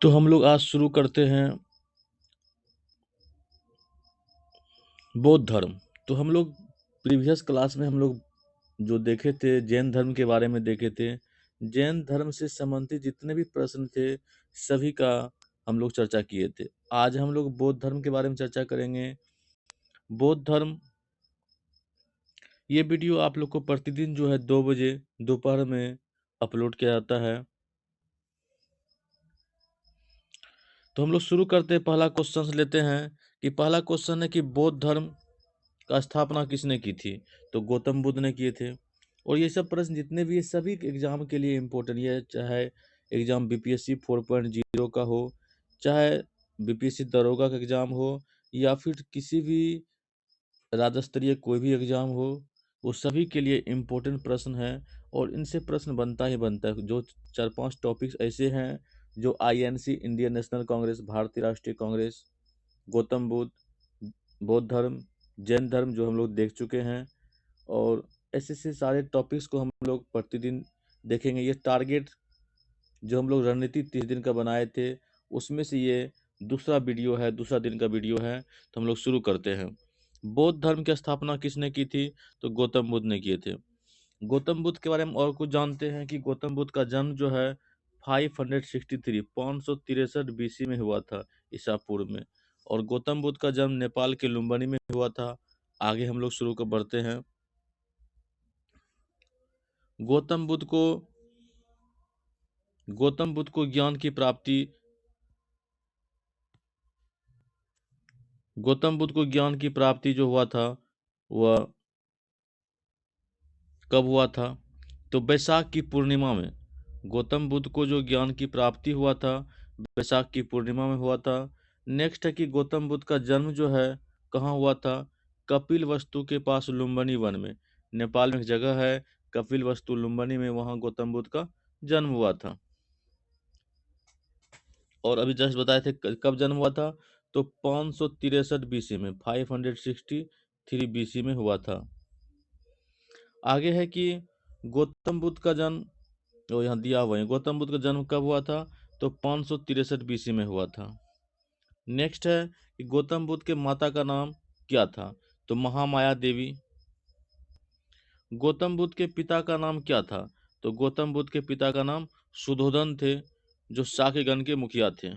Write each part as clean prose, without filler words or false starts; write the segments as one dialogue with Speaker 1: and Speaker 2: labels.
Speaker 1: तो हम लोग आज शुरू करते हैं बौद्ध धर्म। तो हम लोग प्रीवियस क्लास में हम लोग जो देखे थे जैन धर्म के बारे में देखे थे। जैन धर्म से संबंधित जितने भी प्रश्न थे सभी का हम लोग चर्चा किए थे। आज हम लोग बौद्ध धर्म के बारे में चर्चा करेंगे। बौद्ध धर्म ये वीडियो आप लोग को प्रतिदिन जो है 2 बजे दोपहर में अपलोड किया जाता है। तो हम लोग शुरू करते हैं, पहला क्वेश्चन लेते हैं कि पहला क्वेश्चन है कि बौद्ध धर्म का स्थापना किसने की थी। तो गौतम बुद्ध ने किए थे। और ये सब प्रश्न जितने भी है सभी एग्जाम के लिए इम्पोर्टेंट है, चाहे एग्जाम बीपीएससी 4.0 का हो, चाहे बीपीएससी दरोगा का एग्जाम हो, या फिर किसी भी राज्य स्तरीय कोई भी एग्जाम हो, वो सभी के लिए इम्पोर्टेंट प्रश्न है। और इनसे प्रश्न बनता ही बनता है। जो 4-5 टॉपिक्स ऐसे हैं जो आईएनसी, इंडियन नेशनल कांग्रेस, भारतीय राष्ट्रीय कांग्रेस, गौतम बुद्ध, बौद्ध धर्म, जैन धर्म जो हम लोग देख चुके हैं, और ऐसे सारे टॉपिक्स को हम लोग प्रतिदिन देखेंगे। ये टारगेट जो हम लोग रणनीति 30 दिन का बनाए थे उसमें से ये दूसरा वीडियो है, दूसरा दिन का वीडियो है। तो हम लोग शुरू करते हैं। बौद्ध धर्म की स्थापना किसने की थी। तो गौतम बुद्ध ने किए थे। गौतम बुद्ध के बारे में और कुछ जानते हैं कि गौतम बुद्ध का जन्म जो है 563 बीसी में हुआ था, ईसा पूर्व में। और गौतम बुद्ध का जन्म नेपाल के लुम्बिनी में हुआ था। आगे हम लोग शुरू कर बढ़ते हैं। गौतम बुद्ध को ज्ञान की प्राप्ति जो हुआ था वह कब हुआ था। तो बैसाख की पूर्णिमा में गौतम बुद्ध को जो ज्ञान की प्राप्ति हुआ था बैसाख की पूर्णिमा में हुआ था। नेक्स्ट है कि गौतम बुद्ध का जन्म जो है कहाँ हुआ था। कपिल वस्तु के पास लुम्बिनी वन में। नेपाल में एक जगह है कपिल वस्तु लुम्बिनी में, वहाँ गौतम बुद्ध का जन्म हुआ था। और अभी जस्ट बताए थे कब जन्म हुआ था। तो 563 बीसी में, 563 बीसी में हुआ था। आगे है कि गौतम बुद्ध का जन्म, तो यहाँ दिया हुआ है गौतम बुद्ध का जन्म कब हुआ था। तो 563 बीसी में हुआ था। नेक्स्ट है कि गौतम बुद्ध के माता का नाम क्या था। तो महामाया देवी। गौतम बुद्ध के पिता का नाम क्या था। तो गौतम बुद्ध के पिता का नाम सुधोधन थे, जो शाक्यगण के मुखिया थे।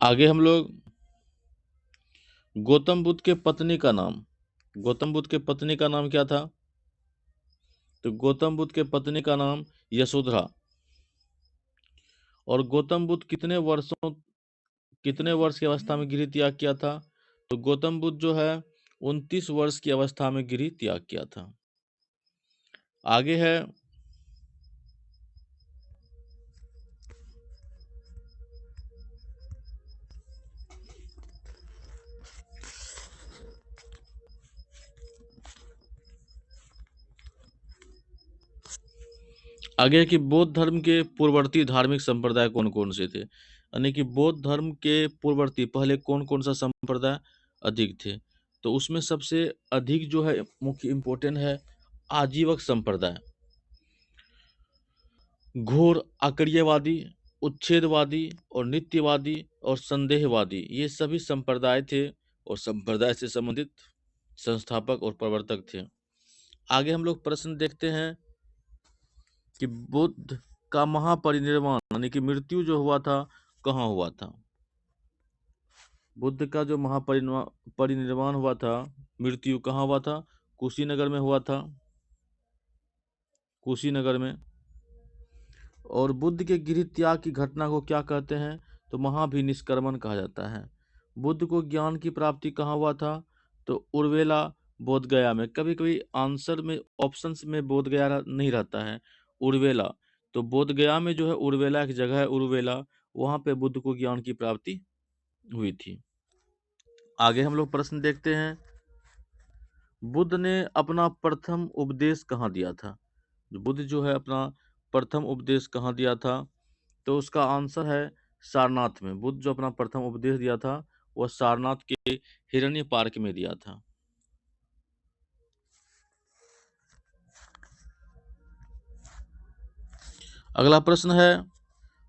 Speaker 1: आगे हम लोग गौतम बुद्ध के पत्नी का नाम क्या था। तो गौतम बुद्ध के पत्नी का नाम यशोधरा। और गौतम बुद्ध कितने वर्ष की अवस्था में गृह त्याग किया था। तो गौतम बुद्ध जो है 29 वर्ष की अवस्था में गृह त्याग किया था। आगे है कि बौद्ध धर्म के पूर्ववर्ती धार्मिक संप्रदाय कौन कौन से थे। यानी कि बौद्ध धर्म के पूर्ववर्ती पहले कौन कौन सा संप्रदाय अधिक थे। तो उसमें सबसे अधिक जो है मुख्य इम्पोर्टेंट है आजीवक संप्रदाय। घोर आकर्यवादी, उच्छेदवादी और नित्यवादी और संदेहवादी, ये सभी संप्रदाय थे और संप्रदाय से संबंधित संस्थापक और प्रवर्तक थे। आगे हम लोग प्रश्न देखते हैं कि बुद्ध का महापरिनिर्वाण यानी कि मृत्यु जो हुआ था कहाँ हुआ था। बुद्ध का जो महापरिनिर्वाण हुआ था, मृत्यु कहाँ हुआ था। कुशीनगर में हुआ था, कुशीनगर में। और बुद्ध के गृह त्याग की घटना को क्या कहते हैं। तो महाभिनिष्क्रमण कहा जाता है। बुद्ध को ज्ञान की प्राप्ति कहाँ हुआ था। तो उर्वेला बोध गया में। कभी कभी आंसर में ऑप्शंस में बोध गया नहीं रहता है, उर्वेला। तो बोध गया में जो है उर्वेला एक जगह है, उर्वेला, वहां पे बुद्ध को ज्ञान की प्राप्ति हुई थी। आगे हम लोग प्रश्न देखते हैं, बुद्ध ने अपना प्रथम उपदेश कहाँ दिया था। बुद्ध जो है अपना प्रथम उपदेश कहाँ दिया था। तो उसका आंसर है सारनाथ में। बुद्ध जो अपना प्रथम उपदेश दिया था वह सारनाथ के हिरण्य पार्क में दिया था। अगला प्रश्न है,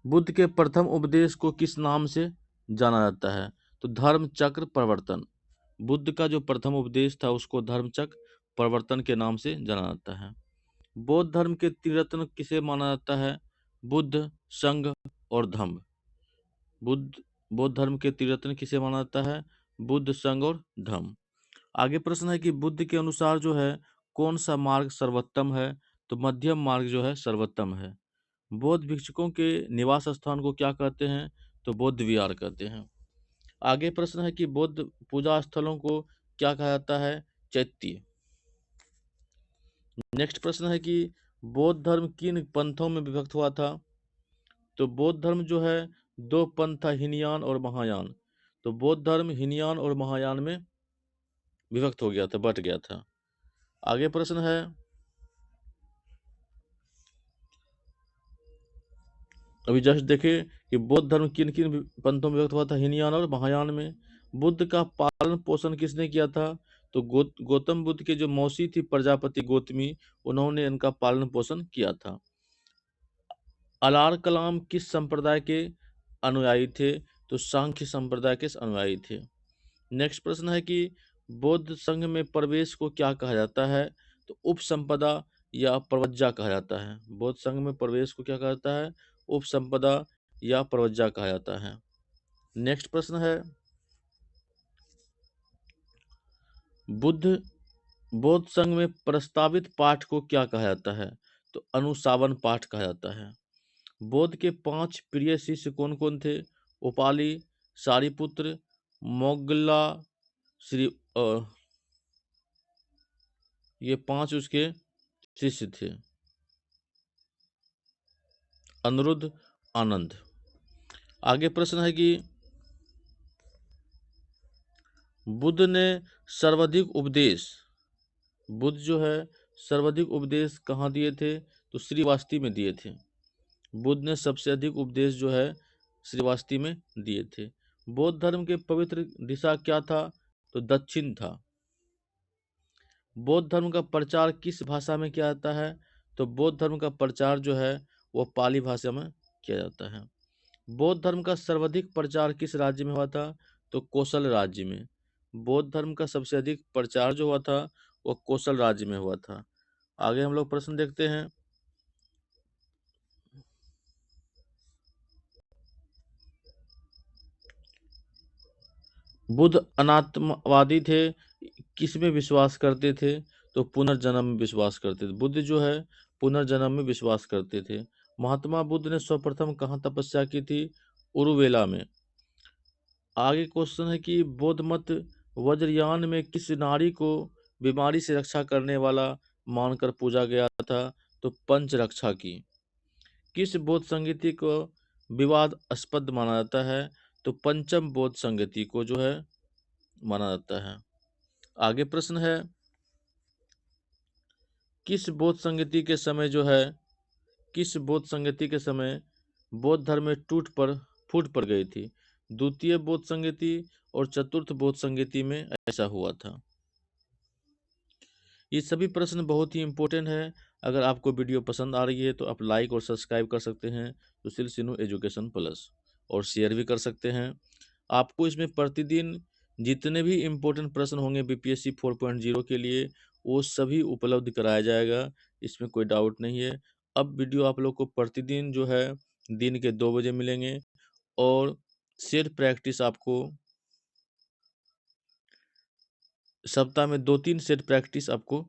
Speaker 1: बुद्ध के प्रथम उपदेश को किस नाम से जाना जाता है? तो धर्म चक्र प्रवर्तन। बुद्ध का जो प्रथम उपदेश था उसको धर्म चक्र प्रवर्तन के नाम से जाना जाता है। बौद्ध धर्म के त्रिरत्न किसे माना जाता है? बुद्ध, संघ और धम्म। बौद्ध धर्म के त्रिरत्न किसे माना जाता है? बुद्ध, संघ और धम्म। आगे प्रश्न है कि बुद्ध के अनुसार जो है कौन सा मार्ग सर्वोत्तम है? तो मध्यम मार्ग जो है सर्वोत्तम है। बौद्ध भिक्षुकों के निवास स्थान को क्या कहते हैं? तो बौद्ध विहार कहते हैं। आगे प्रश्न है कि बौद्ध पूजा स्थलों को क्या कहा जाता है? चैत्य। नेक्स्ट प्रश्न है कि बौद्ध धर्म किन पंथों में विभक्त हुआ था? तो बौद्ध धर्म जो है दो पंथ था, हीनयान और महायान। तो बौद्ध धर्म हीनयान और महायान में विभक्त हो गया था, बट गया था। आगे प्रश्न है, अभी जस्ट देखे कि बौद्ध धर्म किन किन पंथों में विभक्त हुआ था, हीनयान और महायान में। बुद्ध का पालन पोषण किसने किया था? तो गौतम बुद्ध के जो मौसी थी प्रजापति गौतमी, उन्होंने इनका पालन पोषण किया था। अलार कलाम किस संप्रदाय के अनुयायी थे? तो सांख्य संप्रदाय के अनुयायी थे। नेक्स्ट प्रश्न है कि बौद्ध संघ में प्रवेश को क्या कहा जाता है? तो उपसंपदा या प्रवज्जा कहा जाता है। बौद्ध संघ में प्रवेश को क्या कहा जाता है? उपसंपदा या प्रवज्जा कहा जाता है। नेक्स्ट प्रश्न है, बौद्ध संघ में प्रस्तावित पाठ को क्या कहा जाता है? तो अनुशासन पाठ कहा जाता है। बौद्ध के 5 प्रिय शिष्य कौन कौन थे? उपाली, सारिपुत्र, मोगला, श्री ये 5 उसके शिष्य थे। अनिरुद्ध, आनंद। आगे प्रश्न है कि बुद्ध ने सर्वाधिक उपदेश, बुद्ध जो है सर्वाधिक उपदेश कहाँ दिए थे? तो श्रीवास्ती में दिए थे। बुद्ध ने सबसे अधिक उपदेश जो है श्रीवास्ती में दिए थे। बौद्ध धर्म के पवित्र दिशा क्या था? तो दक्षिण था। बौद्ध धर्म का प्रचार किस भाषा में किया जाता है? तो बौद्ध धर्म का प्रचार जो है वो पाली भाषा में किया जाता है। बौद्ध धर्म का सर्वाधिक प्रचार किस राज्य में हुआ था? तो कौशल राज्य में। बौद्ध धर्म का सबसे अधिक प्रचार जो हुआ था वो कौशल राज्य में हुआ था। आगे हम लोग प्रश्न देखते हैं, बुद्ध अनात्मवादी थे, किसमें विश्वास करते थे? तो पुनर्जन्म में विश्वास करते थे। बुद्ध जो है पुनर्जन्म में विश्वास करते थे। महात्मा बुद्ध ने सर्वप्रथम कहाँ तपस्या की थी? उरुवेला में। आगे क्वेश्चन है कि बौद्ध मत वज्रयान में किस नारी को बीमारी से रक्षा करने वाला मानकर पूजा गया था? तो पंच रक्षा की। किस बौद्ध संगीति को विवादास्पद माना जाता है? तो पंचम बौद्ध संगीति को जो है माना जाता है। आगे प्रश्न है, किस बौद्ध संगीति के समय जो है किस बौद्ध संगीति के समय बौद्ध धर्म में फूट पड़ गई थी? द्वितीय बौद्ध संगीति और चतुर्थ बौद्ध संगीति में ऐसा हुआ था। ये सभी प्रश्न बहुत ही इंपॉर्टेंट है। अगर आपको वीडियो पसंद आ रही है तो आप लाइक और सब्सक्राइब कर सकते हैं सुशील सिन्हू एजुकेशन प्लस, और शेयर भी कर सकते हैं। आपको इसमें प्रतिदिन जितने भी इम्पोर्टेंट प्रश्न होंगे बीपीएससी 4.0 के लिए वो सभी उपलब्ध कराया जाएगा, इसमें कोई डाउट नहीं है। अब वीडियो आप लोग को प्रतिदिन जो है दिन के 2 बजे मिलेंगे, और सेल्फ प्रैक्टिस आपको सप्ताह में 2-3 सेट प्रैक्टिस आपको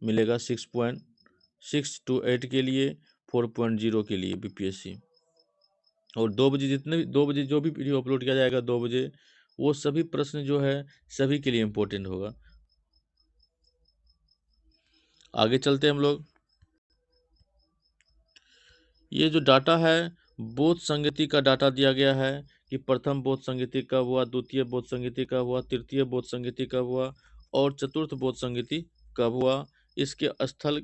Speaker 1: मिलेगा 6.6 to 8 के लिए, 4.0 के लिए बीपीएससी। और 2 बजे 2 बजे जो भी वीडियो अपलोड किया जाएगा 2 बजे, वो सभी प्रश्न जो है सभी के लिए इम्पोर्टेंट होगा। आगे चलते हैं हम लोग। ये जो डाटा है बौद्ध संगीति का डाटा दिया गया है कि प्रथम बौद्ध संगीति कब हुआ, द्वितीय बौद्ध संगीति कब हुआ, तृतीय बौद्ध संगीति कब हुआ और चतुर्थ बौद्ध संगीति कब हुआ। इसके स्थल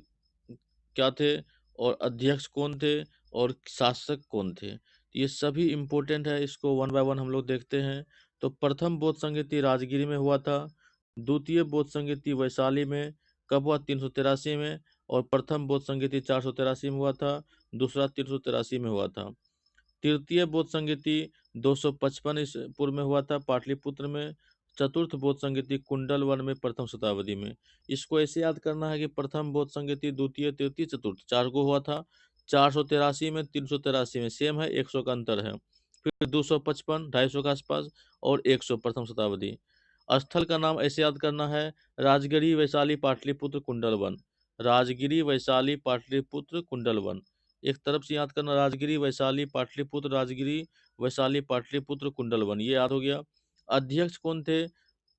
Speaker 1: क्या थे और अध्यक्ष कौन थे और शासक कौन थे, ये सभी इम्पोर्टेंट है। इसको 1 बाय 1 हम लोग देखते हैं। तो प्रथम बौद्ध संगीति राजगिरी में हुआ था। द्वितीय बौद्ध संगीति वैशाली में कब हुआ? 383 में। और प्रथम बौद्ध संगीति 483 में हुआ था, दूसरा 383 में हुआ था। तृतीय बौद्ध संगीति 255 ईस्वी पूर्व में हुआ था पाटलिपुत्र में। चतुर्थ बौद्ध संगीति कुंडल वन में प्रथम शताब्दी में। इसको ऐसे याद करना है कि प्रथम बौद्ध संगीति, द्वितीय, तृतीय, चतुर्थ 4 को हुआ था। 483 में, 383 में सेम है, 100 का अंतर है। फिर 255, 250 के आसपास, और 100 प्रथम शताब्दी। स्थल का नाम ऐसे याद करना है, राजगिरी, वैशाली, पाटलिपुत्र, कुंडल वन। राजगिरी, वैशाली, पाटलिपुत्र, कुंडल वन। एक तरफ से याद करना, राजगिरी, वैशाली, पाटलिपुत्र, राजगिरी, वैशाली, पाटलिपुत्र, कुंडल वन, ये याद हो गया। अध्यक्ष कौन थे?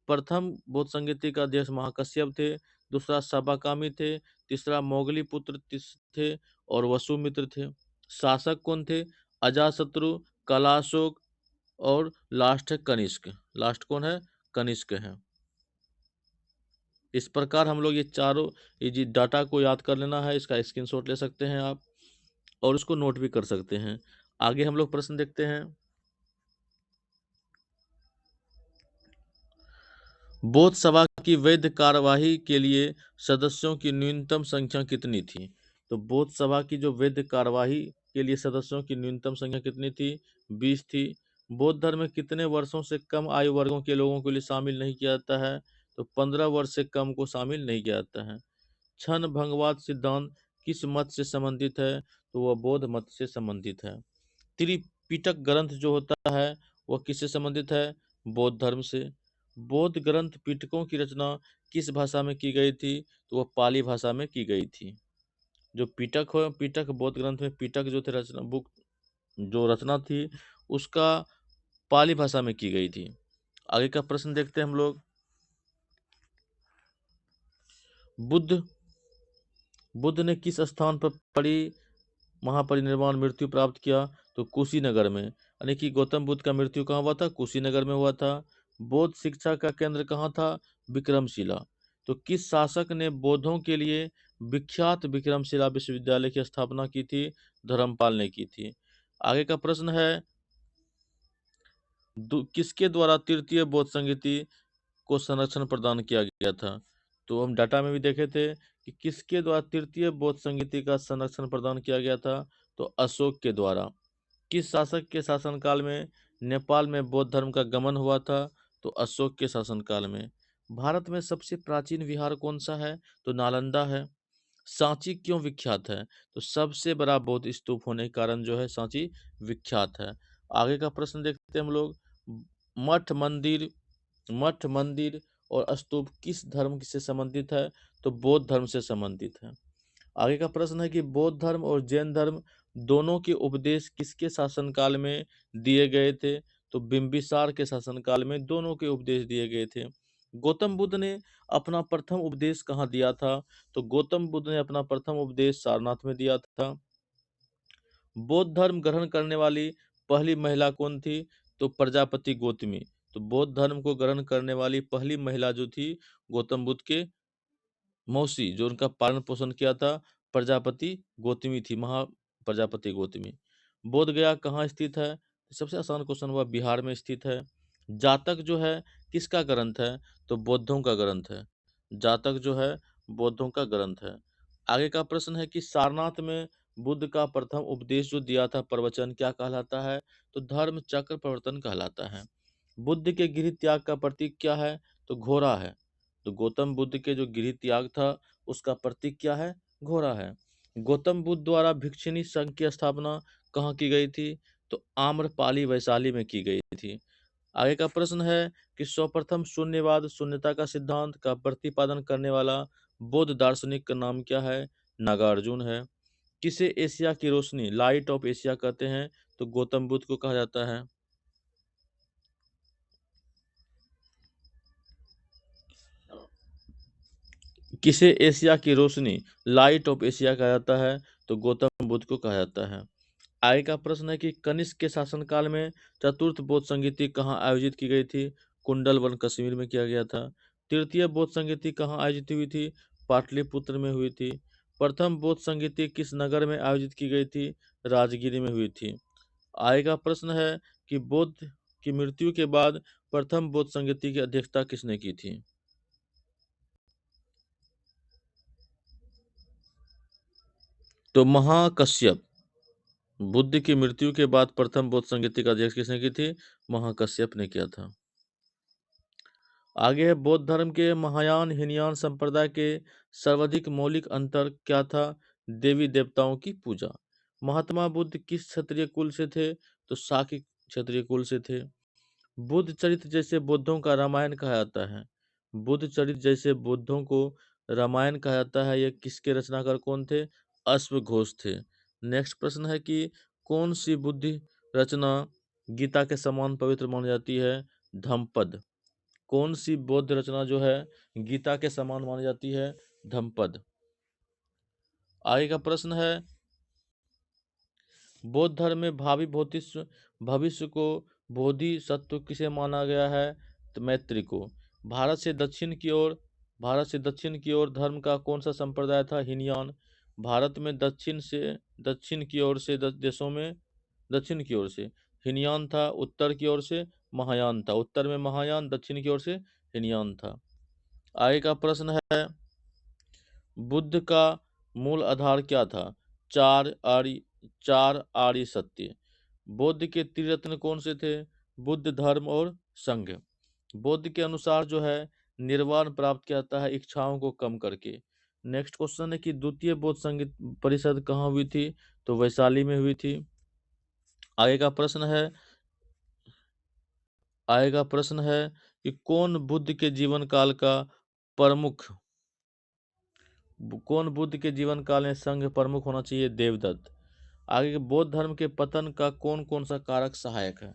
Speaker 1: प्रथम बौद्ध संगीति का अध्यक्ष महाकश्यप थे, दूसरा सबाकामी थे, तीसरा मोगली पुत्र थे, और वसुमित्र थे। शासक कौन थे? अजातशत्रु, कलाशोक, और लास्ट है कनिष्क। लास्ट कौन है? कनिष्क है। इस प्रकार हम लोग ये चारों जी डाटा को याद कर लेना है, इसका स्क्रीनशॉट ले सकते हैं आप, और उसको नोट भी कर सकते हैं। आगे हम लोग प्रश्न देखते हैं। बौद्ध सभा की वैध कार्यवाही के लिए सदस्यों की न्यूनतम संख्या कितनी थी? तो बौद्ध सभा की जो वैध कार्यवाही के लिए सदस्यों की न्यूनतम संख्या कितनी थी? 20 थी। बौद्ध धर्म में कितने वर्षों से कम आयु वर्गों के लोगों के लिए शामिल नहीं किया जाता है? तो 15 वर्ष से कम को शामिल नहीं किया जाता है। क्षण भंगवाद सिद्धांत किस मत से संबंधित है? तो वह बौद्ध मत से संबंधित है। त्रिपिटक ग्रंथ जो होता है वह किससे संबंधित है? बौद्ध धर्म से। बौद्ध ग्रंथ पिटकों की रचना किस भाषा में की गई थी? तो वह पाली भाषा में की गई थी। जो पिटक हो, पिटक बौद्ध ग्रंथ में पिटक जो थे रचना बुक जो रचना थी उसका पाली भाषा में की गई थी। आगे का प्रश्न देखते हैं हम लोग। बुद्ध ने किस स्थान पर महापरिनिर्वाण मृत्यु प्राप्त किया? तो कुशीनगर में। यानी कि गौतम बुद्ध का मृत्यु कहाँ हुआ था? कुशीनगर में हुआ था। बौद्ध शिक्षा का केंद्र कहाँ था? विक्रमशिला। तो किस शासक ने बौद्धों के लिए विख्यात विक्रमशिला विश्वविद्यालय की स्थापना की थी? धर्मपाल ने की थी। आगे का प्रश्न है, किसके द्वारा तृतीय बौद्ध संगीति को संरक्षण प्रदान किया गया था? तो हम डाटा में भी देखे थे कि किसके द्वारा तृतीय बौद्ध संगीति का संरक्षण प्रदान किया गया था? तो अशोक के द्वारा। किस शासक के शासनकाल में नेपाल में बौद्ध धर्म का गमन हुआ था? तो अशोक के शासनकाल में। भारत में सबसे प्राचीन विहार कौन सा है? तो नालंदा है। सांची क्यों विख्यात है? तो सबसे बड़ा बौद्ध स्तूप होने के कारण जो है सांची विख्यात है। आगे का प्रश्न देखते हैं हम लोग। मठ मंदिर मठ मंदिर और स्तूप किस धर्म से संबंधित है? तो बौद्ध धर्म से संबंधित है। आगे का प्रश्न है कि बौद्ध धर्म और जैन धर्म दोनों के उपदेश किसके शासनकाल में दिए गए थे? तो बिंबिसार के शासनकाल में दोनों के उपदेश दिए गए थे। गौतम बुद्ध ने अपना प्रथम उपदेश कहाँ दिया था? तो गौतम बुद्ध ने अपना प्रथम उपदेश सारनाथ में दिया था। बौद्ध धर्म ग्रहण करने वाली पहली महिला कौन थी? तो प्रजापति गौतमी। तो बौद्ध धर्म को ग्रहण करने वाली पहली महिला जो थी गौतम बुद्ध के मौसी, जो उनका पालन पोषण किया था, प्रजापति गौतमी थी, महा प्रजापति गौतमी। बोध गया कहाँ स्थित है? सबसे आसान क्वेश्चन हुआ, बिहार में स्थित है। जातक जो है किसका ग्रंथ है? तो बौद्धों का ग्रंथ है। जातक जो है बौद्धों का ग्रंथ है। आगे का प्रश्न है कि सारनाथ में बुद्ध का प्रथम उपदेश जो दिया था प्रवचन क्या कहलाता है? तो धर्म चक्र प्रवर्तन कहलाता है। बुद्ध के गृह त्याग का प्रतीक क्या है? तो घोड़ा है। तो गौतम बुद्ध के जो गृह त्याग था उसका प्रतीक क्या है? घोड़ा है। गौतम बुद्ध द्वारा भिक्षुणी संघ की स्थापना कहाँ की गई थी? तो आम्रपाली वैशाली में की गई थी। आगे का प्रश्न है कि सर्वप्रथम शून्यवाद शून्यता का सिद्धांत का प्रतिपादन करने वाला बौद्ध दार्शनिक का नाम क्या है? नागार्जुन है। किसे एशिया की रोशनी लाइट ऑफ एशिया कहते हैं? तो गौतम बुद्ध को कहा जाता है। किसे एशिया की रोशनी लाइट ऑफ एशिया कहा जाता है? तो गौतम बुद्ध को कहा जाता है। आगे का प्रश्न है कि कनिष्क के शासनकाल में चतुर्थ बौद्ध संगीति कहाँ आयोजित की गई थी? कुंडल वन कश्मीर में किया गया था। तृतीय बौद्ध संगीति कहाँ आयोजित हुई थी? पाटलिपुत्र में हुई थी। प्रथम बौद्ध संगीति किस नगर में आयोजित की गई थी? राजगिरी में हुई थी। आगे का प्रश्न है कि बुद्ध की मृत्यु के बाद प्रथम बौद्ध संगीति की अध्यक्षता किसने की थी? तो महाकश्यप, बुद्ध की मृत्यु के बाद प्रथम बौद्ध संगीति का अध्ययन किसने की थी? महाकश्यप ने किया था। आगे है बौद्ध धर्म के महायान हीनयान संप्रदाय के सर्वाधिक मौलिक अंतर क्या था? देवी देवताओं की पूजा। महात्मा बुद्ध किस क्षत्रिय कुल से थे? तो शाक्य क्षत्रिय कुल से थे। बुद्ध चरित्र जैसे बुद्धों का रामायण कहा जाता है। बुद्ध चरित्र जैसे बुद्धों को रामायण कहा जाता है, यह किसके रचनाकार कौन थे? अश्वघोष थे। नेक्स्ट प्रश्न है कि कौन सी बुद्धि रचना गीता के समान पवित्र मानी जाती है? धम्मपद। कौन सी बौद्ध रचना जो है गीता के समान मानी जाती है? धम्मपद। आगे का प्रश्न है बौद्ध धर्म में भावी भविष्य को बोधि सत्व किसे माना गया है? तो मैत्री को। भारत से दक्षिण की ओर धर्म का कौन सा संप्रदाय था? हीनयान। भारत में दक्षिण की ओर से देशों में दक्षिण की ओर से हीनयान था, उत्तर की ओर से महायान था। उत्तर में महायान, दक्षिण की ओर से हीनयान था। आगे का प्रश्न है बुद्ध का मूल आधार क्या था? चार आर्य सत्य। बौद्ध के त्रिरत्न कौन से थे? बुद्ध, धर्म और संघ। बौद्ध के अनुसार जो है निर्वाण प्राप्त किया जाता है इच्छाओं को कम करके। नेक्स्ट क्वेश्चन है कि द्वितीय बौद्ध संगीत परिषद कहाँ हुई थी? तो वैशाली में हुई थी। आगे का प्रश्न है कि कौन बुद्ध के जीवन काल का प्रमुख कौन बुद्ध के जीवन काल में संघ प्रमुख होना चाहिए? देवदत्त। आगे के बौद्ध धर्म के पतन का कौन कौन सा कारक सहायक है?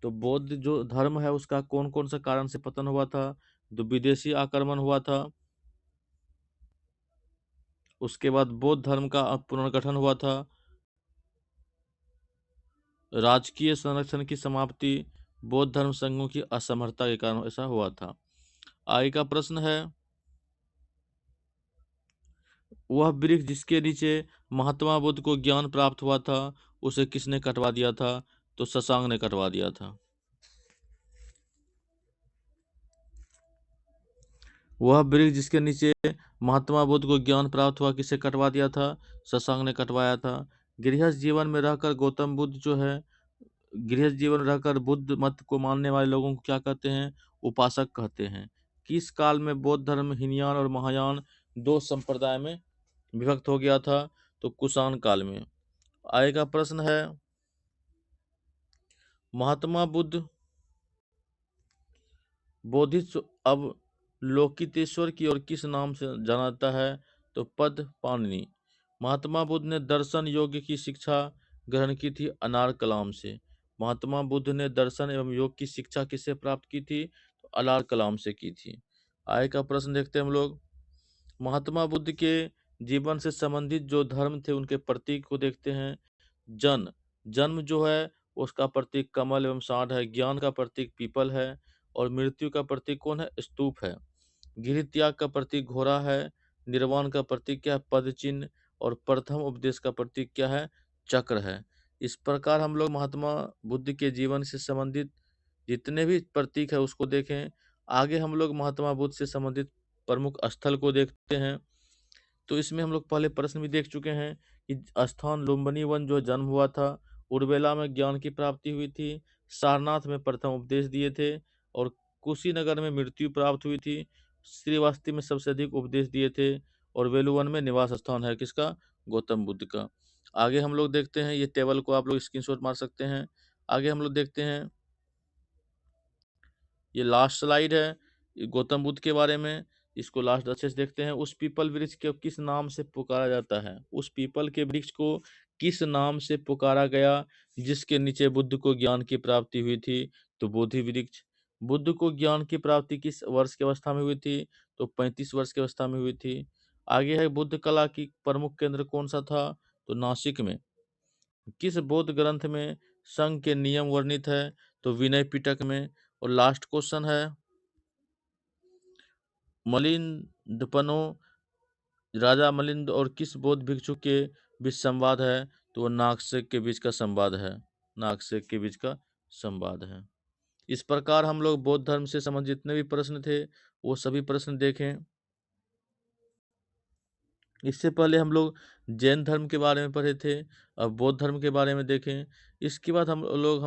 Speaker 1: तो बौद्ध जो धर्म है उसका कौन कौन सा कारण से पतन हुआ था? तो विदेशी आक्रमण हुआ था, उसके बाद बौद्ध धर्म का पुनर्गठन हुआ था, राजकीय संरक्षण की समाप्ति, बौद्ध धर्म संघों की असमर्थता के कारण ऐसा हुआ था। आगे का प्रश्न है वह वृक्ष जिसके नीचे महात्मा बुद्ध को ज्ञान प्राप्त हुआ था उसे किसने कटवा दिया था? तो शशांक ने कटवा दिया था। वह वृक्ष जिसके नीचे महात्मा बुद्ध को ज्ञान प्राप्त हुआ किसे कटवा दिया था? शशांक ने कटवाया था। गृहस्थ जीवन में रहकर गौतम बुद्ध जो है गृहस्थ जीवन रहकर बुद्ध मत को मानने वाले लोगों को क्या कहते हैं? उपासक कहते हैं। किस काल में बौद्ध धर्म हीनयान और महायान दो संप्रदाय में विभक्त हो गया था? तो कुषाण काल में। आगे का प्रश्न है महात्मा बुद्ध बोधिसत्व अब लोकितेश्वर की ओर किस नाम से जाना जाता है? तो पद पाणिनि। महात्मा बुद्ध ने दर्शन योग की शिक्षा ग्रहण की थी अनार कलाम से। महात्मा बुद्ध ने दर्शन एवं योग की शिक्षा किससे प्राप्त की थी? तो अनार कलाम से की थी। आगे का प्रश्न देखते हैं हम लोग महात्मा बुद्ध के जीवन से संबंधित जो धर्म थे उनके प्रतीक को देखते हैं। जन्म जो है उसका प्रतीक कमल एवं सांड है। ज्ञान का प्रतीक पीपल है और मृत्यु का प्रतीक कौन है? स्तूप है। गृह त्याग का प्रतीक घोड़ा है। निर्वाण का प्रतीक क्या है? पद चिन्ह। और प्रथम उपदेश का प्रतीक क्या है? चक्र है। इस प्रकार हम लोग महात्मा बुद्ध के जीवन से संबंधित जितने भी प्रतीक है उसको देखें। आगे हम लोग महात्मा बुद्ध से संबंधित प्रमुख स्थल को देखते हैं। तो इसमें हम लोग पहले प्रश्न भी देख चुके हैं कि स्थान लुम्बिनी वन जो जन्म हुआ था, उर्वेला में ज्ञान की प्राप्ति हुई थी, सारनाथ में प्रथम उपदेश दिए थे और कुशीनगर में मृत्यु प्राप्त हुई थी, श्रीवास्तव में सबसे अधिक उपदेश दिए थे और वेलुवन में निवास स्थान है किसका? गौतम बुद्ध का। आगे हम लोग देखते हैं ये टेबल को आप लोग स्क्रीनशॉट मार सकते हैं। आगे हम लोग देखते हैं ये लास्ट स्लाइड है ये गौतम बुद्ध के बारे में। इसको लास्ट अच्छे से देखते हैं। उस पीपल वृक्ष को किस नाम से पुकारा जाता है? उस पीपल के वृक्ष को किस नाम से पुकारा गया जिसके नीचे बुद्ध को ज्ञान की प्राप्ति हुई थी? तो बोधि वृक्ष। बुद्ध को ज्ञान की प्राप्ति किस वर्ष की अवस्था में हुई थी? तो 35 वर्ष की अवस्था में हुई थी। आगे है बुद्ध कला की प्रमुख केंद्र कौन सा था? तो नासिक में। किस बौद्ध ग्रंथ में संघ के नियम वर्णित है? तो विनय पिटक में। और लास्ट क्वेश्चन है मलिंदपनो राजा मलिंद और किस बौद्ध भिक्षु के बीच संवाद है? तो वो नागसेक के बीच का संवाद है। नागसेक के बीच का संवाद है। इस प्रकार हम लोग बौद्ध धर्म से संबंधित जितने भी प्रश्न थे वो सभी प्रश्न देखें। इससे पहले हम लोग जैन धर्म के बारे में पढ़े थे, अब बौद्ध धर्म के बारे में देखें। इसके बाद हम लोग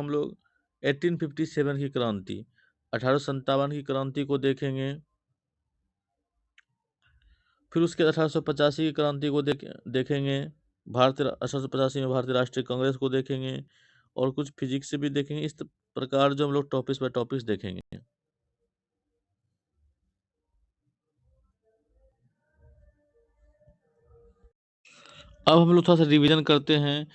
Speaker 1: 1857 की क्रांति, 1857 की क्रांति को देखेंगे। फिर उसके 1885 की क्रांति को देखेंगे। 1885 में भारतीय राष्ट्रीय कांग्रेस को देखेंगे, और कुछ फिजिक्स से भी देखेंगे। इस प्रकार जो हम लोग टॉपिक्स बाय टॉपिक्स देखेंगे। अब हम लोग थोड़ा सा रिवीजन करते हैं,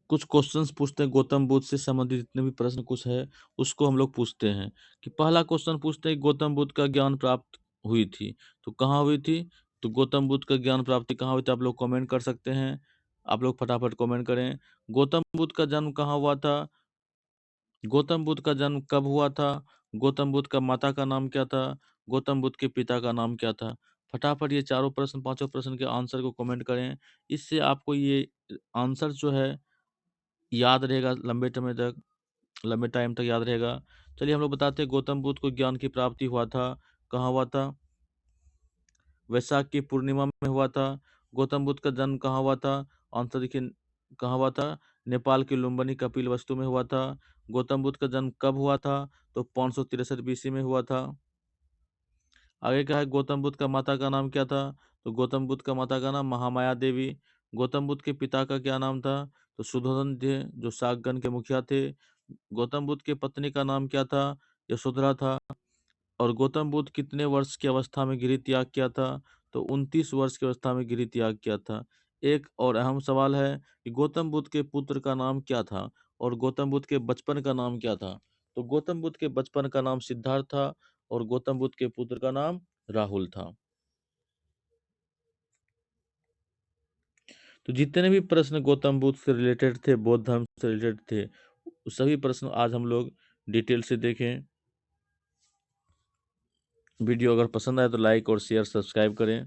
Speaker 1: कुछ क्वेश्चंस पूछते हैं गौतम बुद्ध से संबंधित, जितने भी प्रश्न कुछ है उसको हम लोग पूछते हैं। कि पहला क्वेश्चन पूछते हैं, गौतम बुद्ध का ज्ञान प्राप्त हुई थी तो कहाँ हुई थी? तो गौतम बुद्ध का ज्ञान प्राप्ति कहाँ हुई थी? आप लोग कमेंट कर सकते हैं, आप लोग फटाफट कमेंट करें। गौतम बुद्ध का जन्म कहाँ हुआ था? गौतम बुद्ध का जन्म कब हुआ था? गौतम बुद्ध का माता का नाम क्या था? गौतम बुद्ध के पिता का नाम क्या था? फटाफट ये चारों प्रश्न, पांचों प्रश्न के आंसर को कमेंट करें। इससे आपको ये आंसर जो है याद रहेगा लंबे टाइम तक याद रहेगा। चलिए हम लोग बताते हैं, गौतम बुद्ध को ज्ञान की प्राप्ति हुआ था, कहाँ हुआ था? वैशाख की पूर्णिमा में हुआ था। गौतम बुद्ध का जन्म कहाँ हुआ था? आंसर देखिए, कहाँ हुआ था? नेपाल के लुम्बिनी कपिलवस्तु में हुआ था। गौतम बुद्ध का जन्म कब हुआ था? तो 563 बीसी में हुआ था। आगे क्या है, गौतम बुद्ध का माता का नाम क्या था? तो गौतम बुद्ध का माता का नाम महामाया देवी। गौतम बुद्ध के पिता का क्या नाम था? तो सुधोधन थे, जो शाकगण के मुखिया थे। गौतम बुद्ध की पत्नी का नाम क्या था? यशोधरा था। और गौतम बुद्ध कितने वर्ष की अवस्था में गिरि त्याग किया था? तो 29 वर्ष की अवस्था में गिरि त्याग किया था। एक और अहम सवाल है कि गौतम बुद्ध के पुत्र का नाम क्या था और गौतम बुद्ध के बचपन का नाम क्या था? तो गौतम बुद्ध के बचपन का नाम सिद्धार्थ था और गौतम बुद्ध के पुत्र का नाम राहुल था। तो जितने भी प्रश्न गौतम बुद्ध से रिलेटेड थे, बौद्ध धर्म से रिलेटेड थे, सभी प्रश्न आज हम लोग डिटेल से देखें। वीडियो अगर पसंद आए तो लाइक और शेयर सब्सक्राइब करें।